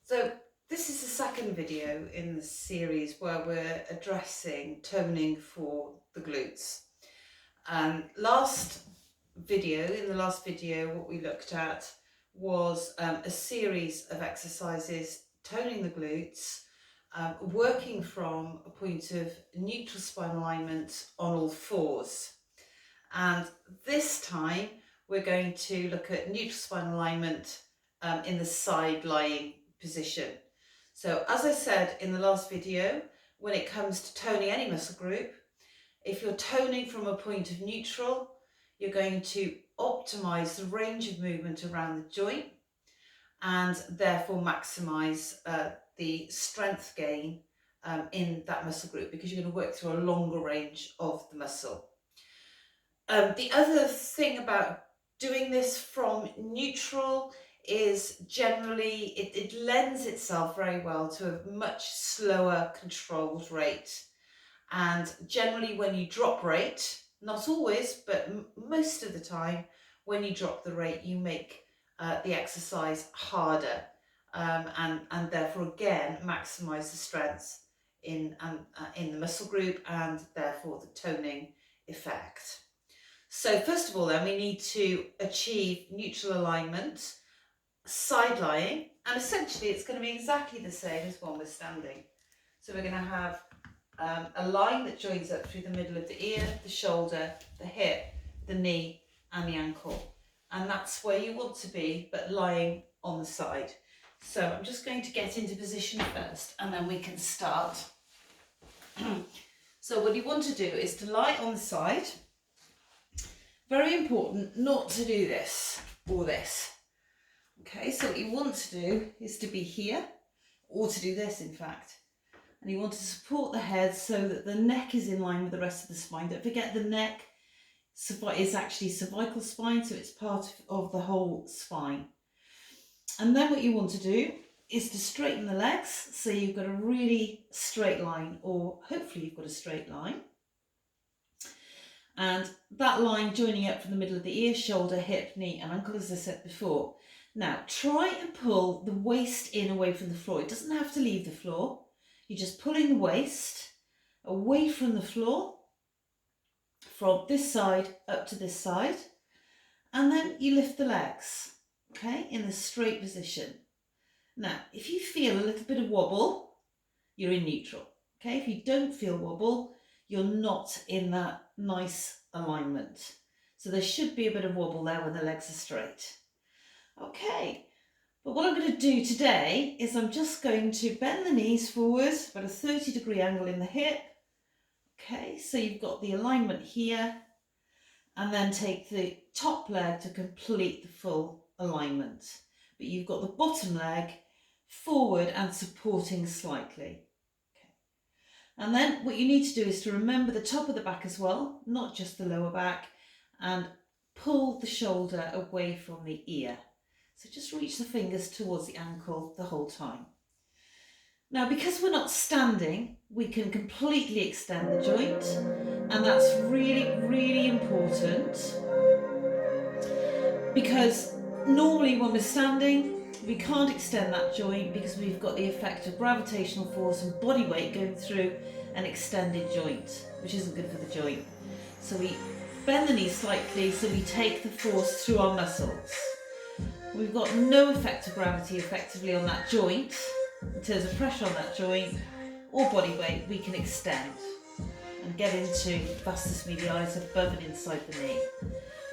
So this is the second video in the series where we're addressing toning for the glutes. In the last video, what we looked at was a series of exercises toning the glutes, working from a point of neutral spine alignment on all fours. And this time we're going to look at neutral spine alignment in the side lying position. So as I said in the last video, when it comes to toning any muscle group, if you're toning from a point of neutral, you're going to optimize the range of movement around the joint and therefore maximize the strength gain in that muscle group, because you're going to work through a longer range of the muscle. The other thing about doing this from neutral is generally it lends itself very well to a much slower controlled rate. And generally when you drop rate, not always, but most of the time, when you drop the rate, you make the exercise harder and therefore again maximize the strength in the muscle group and therefore the toning effect. So first of all then, we need to achieve neutral alignment, side lying, and essentially it's going to be exactly the same as when we're standing. So we're going to have a line that joins up through the middle of the ear, the shoulder, the hip, the knee and the ankle. And that's where you want to be, but lying on the side. So I'm just going to get into position first and then we can start. So what you want to do is to lie on the side. Very important not to do this or this. Okay, so what you want to do is to be here, or to do this in fact. And you want to support the head so that the neck is in line with the rest of the spine. Don't forget the neck is actually cervical spine, so it's part of the whole spine. And then what you want to do is to straighten the legs so you've got a really straight line, or hopefully you've got a straight line. And that line joining up from the middle of the ear, shoulder, hip, knee and ankle, as I said before. Now try and pull the waist in away from the floor. It doesn't have to leave the floor. You're just pulling the waist away from the floor, from this side up to this side, and then you lift the legs, okay, in the straight position. Now, if you feel a little bit of wobble, you're in neutral, okay? If you don't feel wobble, you're not in that nice alignment. So there should be a bit of wobble there when the legs are straight. Okay. But what I'm going to do today is I'm just going to bend the knees forward, about a 30-degree angle in the hip. Okay, so you've got the alignment here, and then take the top leg to complete the full alignment. But you've got the bottom leg forward and supporting slightly. Okay. And then what you need to do is to remember the top of the back as well, not just the lower back, and pull the shoulder away from the ear. So just reach the fingers towards the ankle the whole time. Now, because we're not standing, we can completely extend the joint, and that's really, really important, because normally when we're standing, we can't extend that joint because we've got the effect of gravitational force and body weight going through an extended joint, which isn't good for the joint. So we bend the knee slightly so we take the force through our muscles. We've got no effect of gravity effectively on that joint. In terms of pressure on that joint or body weight, we can extend and get into vastus medialis above and inside the knee.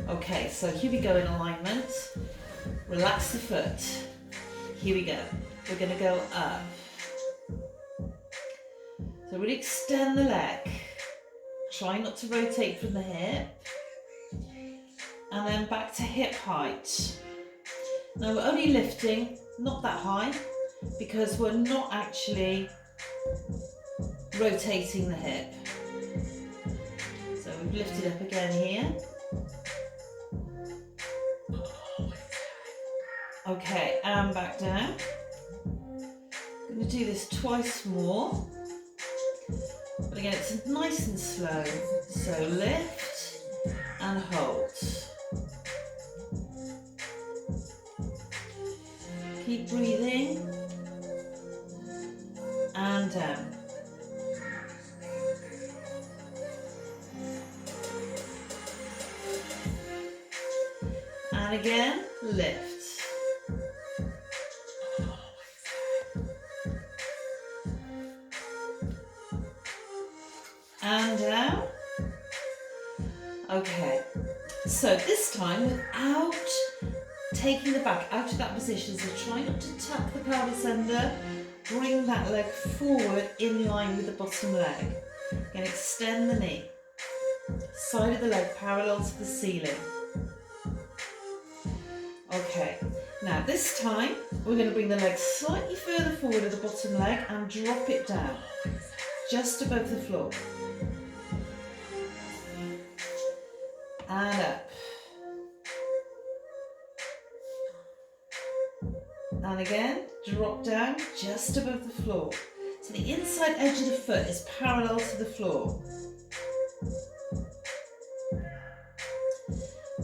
Okay, so here we go in alignment. Relax the foot. Here we go. We're going to go up. So really extend the leg. Try not to rotate from the hip. And then back to hip height. Now we're only lifting, not that high, because we're not actually rotating the hip. So we've lifted up again here. Okay, and back down. I'm going to do this twice more. But again, it's nice and slow. So lift and hold. Keep breathing. and down. And again, lift. And down. Okay, so this time without taking the back out of that position, so try not to tuck the pelvis under, bring that leg forward in line with the bottom leg. Again, extend the knee, side of the leg parallel to the ceiling. Okay, now this time we're going to bring the leg slightly further forward of the bottom leg and drop it down, just above the floor. And up. And again, drop down just above the floor. So the inside edge of the foot is parallel to the floor.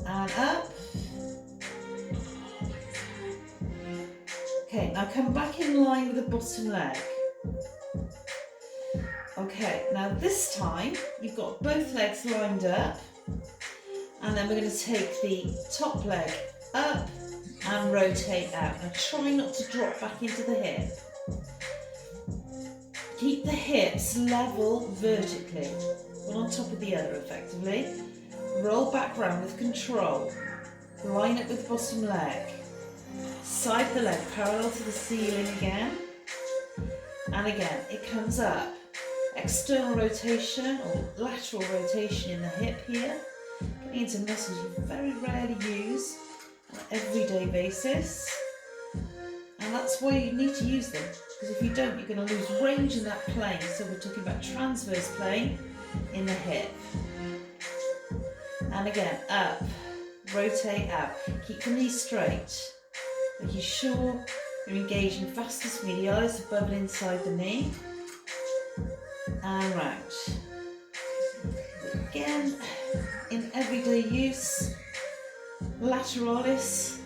And up. Okay, now come back in line with the bottom leg. Okay, now this time you've got both legs lined up, and then we're going to take the top leg up and rotate out. Now try not to drop back into the hip. Keep the hips level vertically, one on top of the other effectively. Roll back round with control. Line up with the bottom leg. Side the leg parallel to the ceiling again. And again, it comes up. External rotation or lateral rotation in the hip here. Getting into muscles you very rarely use on an everyday basis. And that's why you need to use them. Because if you don't, you're going to lose range in that plane. So we're talking about transverse plane in the hip. And again, up, rotate out. Keep the knee straight. Making sure you're engaging vastus medialis above and inside the knee. And round. Again, in everyday use, lateralis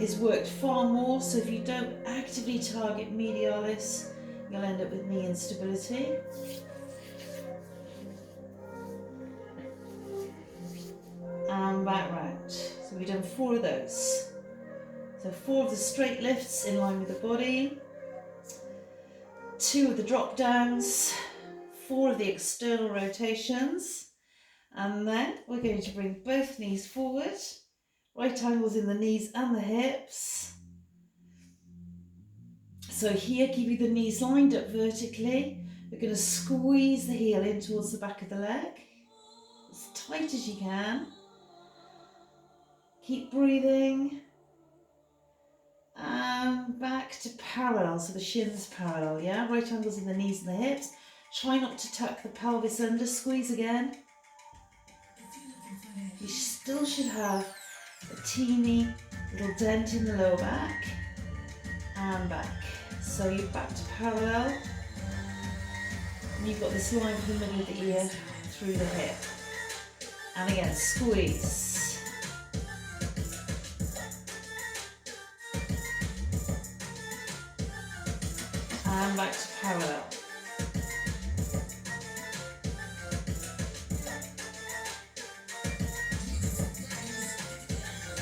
is worked far more, so if you don't actively target medialis, you'll end up with knee instability. And back round. So we've done 4 of those. So 4 of the straight lifts in line with the body, 2 of the drop downs, 4 of the external rotations, and then we're going to bring both knees forward, right angles in the knees and the hips. So here, keeping the knees lined up vertically, we're going to squeeze the heel in towards the back of the leg, as tight as you can. Keep breathing. And back to parallel, so the shins parallel, yeah? Right angles in the knees and the hips. Try not to tuck the pelvis under, squeeze again. You still should have a teeny little dent in the lower back. And back. So you're back to parallel. And you've got this line from the middle of the ear through the hip. And again, squeeze. And back to parallel.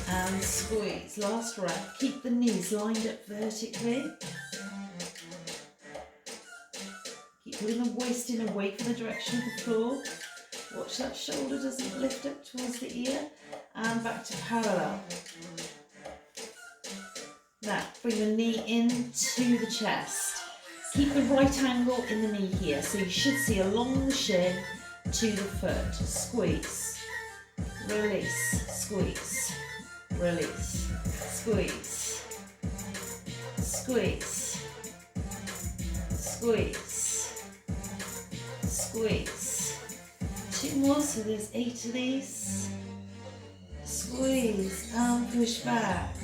And squeeze. Last round. Keep the knees lined up vertically. Keep putting the waist in away from the direction of the floor. Watch that shoulder doesn't lift up towards the ear. And back to parallel. Now, bring the knee into the chest. Keep the right angle in the knee here, so you should see along the shin to the foot. Squeeze, release, squeeze, release, squeeze, squeeze, squeeze, squeeze. 2 more, so there's 8 of these. Squeeze and push back.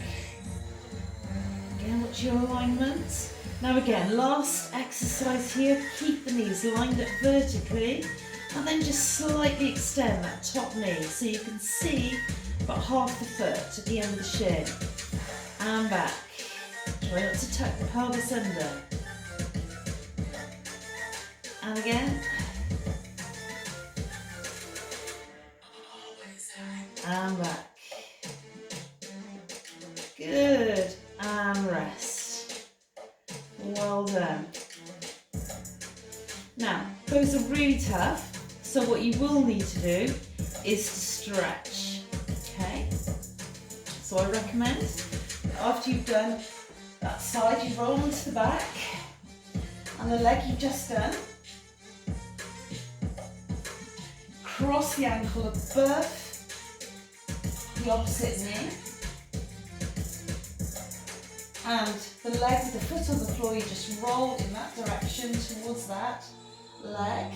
Again, watch your alignment. Now again, last exercise here, keep the knees lined up vertically and then just slightly extend that top knee so you can see about half the foot at the end of the shin. And back. Try not to tuck the pelvis under. And again. And back. Good. And rest. Well done. Now, those are really tough, so what you will need to do is to stretch, okay? So I recommend that after you've done that side, you roll onto the back, and the leg you've just done, cross the ankle above the opposite knee, and the leg with the foot on the floor, you just roll in that direction towards that leg,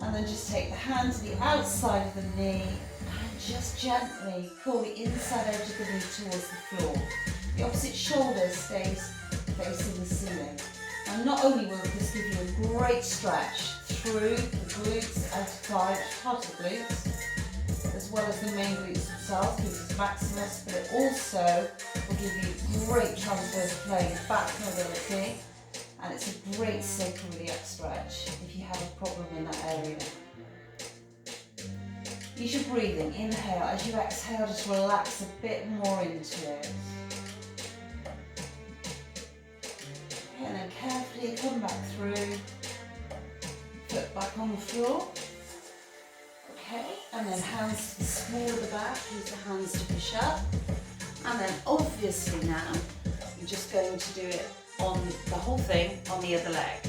and then just take the hand to the outside of the knee and just gently pull the inside edge of the knee towards the floor. The opposite shoulder stays facing the ceiling. And not only will this give you a great stretch through the glutes and thigh, part of the glutes, as well as the main glutes themselves, glutes maximus, but it also will give you great transverse plane back mobility. And it's a great sacroiliac stretch if you have a problem in that area. Use your breathing. Inhale. As you exhale, just relax a bit more into it. Okay, and then carefully come back through. Foot back on the floor. Okay, and then hands to the small of the back. Use the hands to push up. And then obviously now, you're just going to do it on the whole thing on the other leg,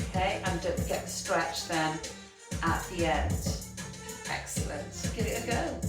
okay? And don't forget the stretch then at the end. Excellent. Give it a go.